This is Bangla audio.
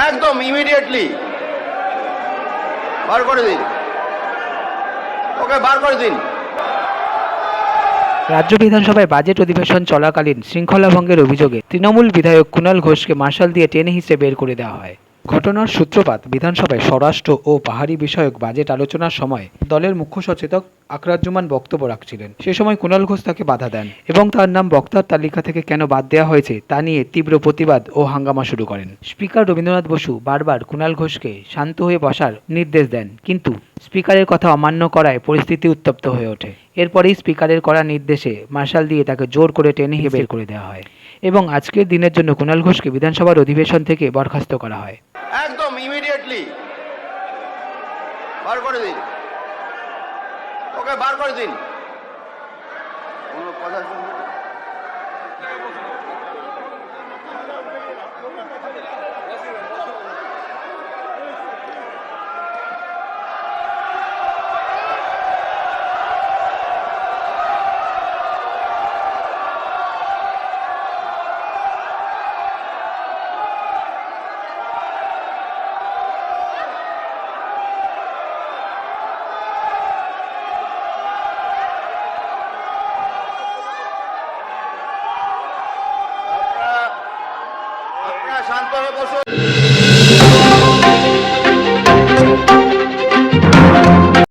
একদম ইমিডিয়েটলি বার করে দিন, ওকে বার করে দিন। রাজ্য বিধানসভায় বাজেট অধিবেশন চলাকালীন শৃঙ্খলা ভঙ্গের অভিযোগে তৃণমূল বিধায়ক কুণাল ঘোষকে মার্শাল দিয়ে টেনে হিঁচড়ে বের করে দেওয়া হয়। ঘটনার সূত্রপাত বিধানসভায় স্বরাষ্ট্র ও পাহাড়ি বিষয়ক বাজেট আলোচনার সময় দলের মুখ্য সচেতক আকরাজ্জুমান বক্তব্য রাখছিলেন। সে সময় কুণাল ঘোষ তাকে বাধা দেন এবং তার নাম বক্তার তালিকা থেকে কেন বাদ দেওয়া হয়েছে তা নিয়ে তীব্র প্রতিবাদ ও হাঙ্গামা শুরু করেন। স্পিকার রবীন্দ্রনাথ বসু বারবার কুণাল ঘোষকে শান্ত হয়ে বসার নির্দেশ দেন, কিন্তু স্পিকারের কথা অমান্য করায় পরিস্থিতি উত্তপ্ত হয়ে ওঠে। এরপরেই স্পিকারের করা নির্দেশে মার্শাল দিয়ে তাকে জোর করে টেনে বের করে দেওয়া হয় এবং আজকের দিনের জন্য কুণাল ঘোষকে বিধানসভার অধিবেশন থেকে বরখাস্ত করা হয়। একদম ইমিডিয়েটলি বার করে দিন, ওকে বার করে দিন। কোনো কথা শুনবে না। আপনারা শান্ত হয়ে বসুন।